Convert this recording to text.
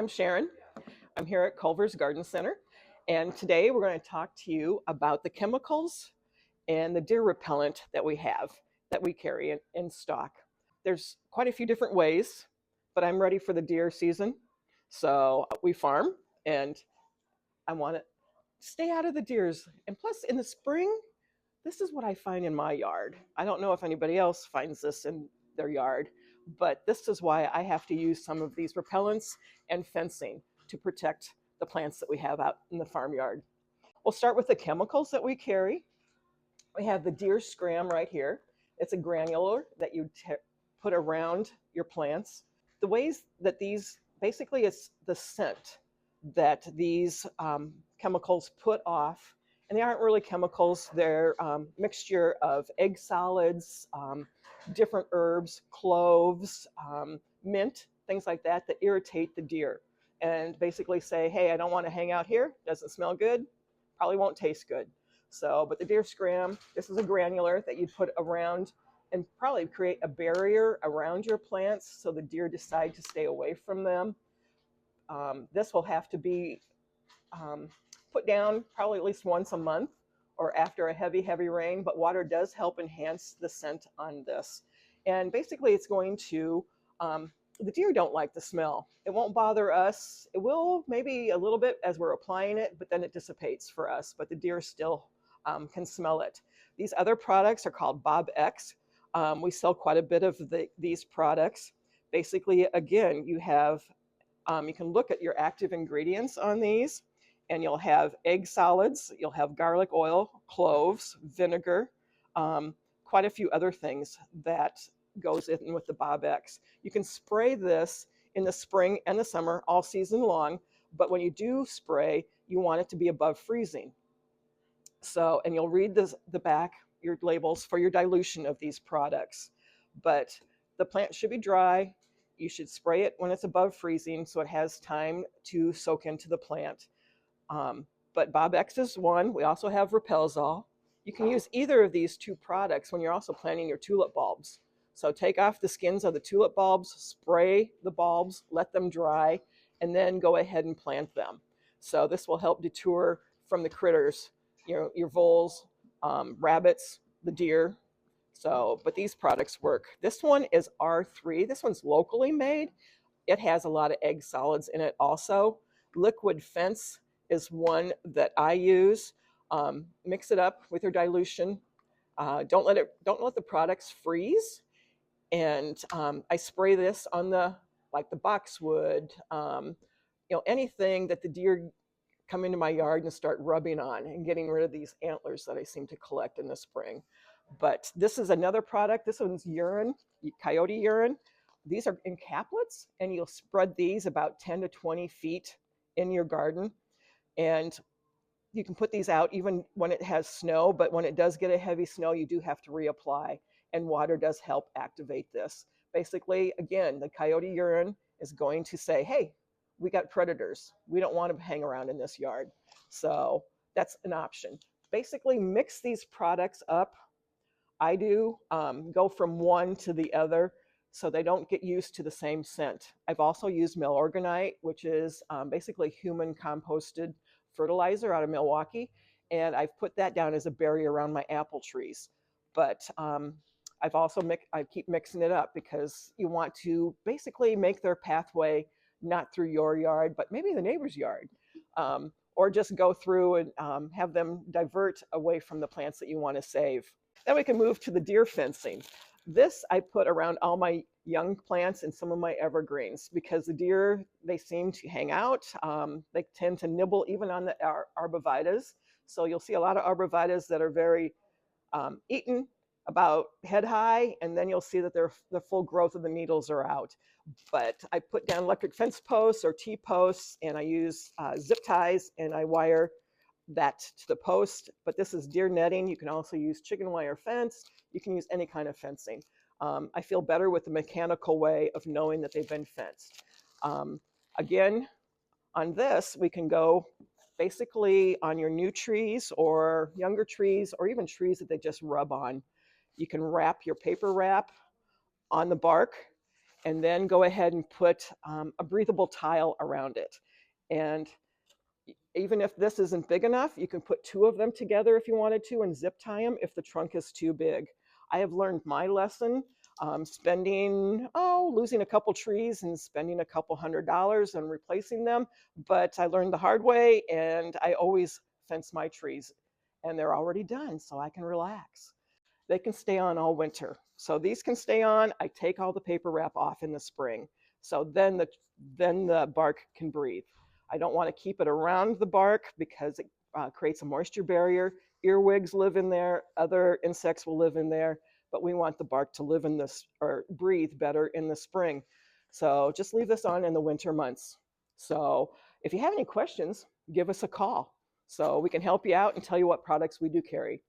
I'm Sharon. I'm here at Culver's Garden Center, and today we're going to talk to you about the chemicals and the deer repellent that we have, that we carry in stock. There's quite a few different ways, but I'm ready for the deer season. So we farm, and I want to stay out of the deers. And plus, in the spring, this is what I find in my yard. I don't know if anybody else finds this in their yard, but this is why I have to use some of these repellents and fencing to protect the plants that we have out in the farmyard. We'll start with the chemicals that we carry. We have the deer scram right here. It's a granular that you put around your plants. The ways that these, basically it's the scent that these chemicals put off, and they aren't really chemicals. They're mixture of egg solids, different herbs, cloves, mint, things like that that irritate the deer and basically say, hey, I don't want to hang out here. Doesn't smell good, probably won't taste good. So, but the deer scram, this is a granular that you put around and probably create a barrier around your plants so the deer decide to stay away from them. This will have to be put down probably at least once a month or after a heavy, heavy rain, but water does help enhance the scent on this. And basically it's going to, the deer don't like the smell. It won't bother us. It will maybe a little bit as we're applying it, but then it dissipates for us, but the deer still can smell it. These other products are called Bob X. We sell quite a bit of these products. Basically, again, you have, you can look at your active ingredients on these, and you'll have egg solids, you'll have garlic oil, cloves, vinegar, quite a few other things that goes in with the Bob X. You can spray this in the spring and the summer all season long, but when you do spray, you want it to be above freezing. So, and you'll read the back, your labels for your dilution of these products. But the plant should be dry. You should spray it when it's above freezing so it has time to soak into the plant. But Bob X is one. We also have Repelzol. You can use either of these two products when you're also planting your tulip bulbs. So take off the skins of the tulip bulbs, spray the bulbs, let them dry, and then go ahead and plant them. So this will help deter from the critters, your voles, rabbits, the deer. So, but these products work. This one is R3. This one's locally made. It has a lot of egg solids in it also. Liquid Fence is one that I use. Mix it up with your dilution. Don't let the products freeze. And I spray this on the boxwood, anything that the deer come into my yard and start rubbing on and getting rid of these antlers that I seem to collect in the spring. But this is another product. This one's urine, coyote urine. These are in caplets, and you'll spread these about 10 to 20 feet in your garden. And you can put these out even when it has snow, but when it does get a heavy snow, you do have to reapply, and water does help activate this. Basically, again, the coyote urine is going to say, hey, we got predators. We don't want to hang around in this yard. So that's an option. Basically, mix these products up. I do go from one to the other so they don't get used to the same scent. I've also used Milorganite, which is basically human composted fertilizer out of Milwaukee, and I've put that down as a barrier around my apple trees. But I've also I keep mixing it up because you want to basically make their pathway not through your yard, but maybe the neighbor's yard, or just go through and have them divert away from the plants that you want to save. Then we can move to the deer fencing. This I put around all my young plants and some of my evergreens because the deer, they seem to hang out. They tend to nibble even on the arborvitaes. So you'll see a lot of arborvitaes that are very eaten about head high, and then you'll see that the full growth of the needles are out. But I put down electric fence posts or T-posts, and I use zip ties, and I wire that to the post. But this is deer netting. You can also use chicken wire fence. You can use any kind of fencing. I feel better with the mechanical way of knowing that they've been fenced. Again, on this, we can go basically on your new trees or younger trees or even trees that they just rub on. You can wrap your paper wrap on the bark, and then go ahead and put a breathable tile around it. And even if this isn't big enough, you can put two of them together if you wanted to and zip tie them if the trunk is too big. I have learned my lesson, losing a couple trees and spending a couple $100 on replacing them. But I learned the hard way, and I always fence my trees, and they're already done, so I can relax. They can stay on all winter. So these can stay on. I take all the paper wrap off in the spring. So then the bark can breathe. I don't want to keep it around the bark because it creates a moisture barrier. Earwigs live in there. Other insects will live in there. But we want the bark to live in this or breathe better in the spring. So just leave this on in the winter months. So if you have any questions, give us a call so we can help you out and tell you what products we do carry.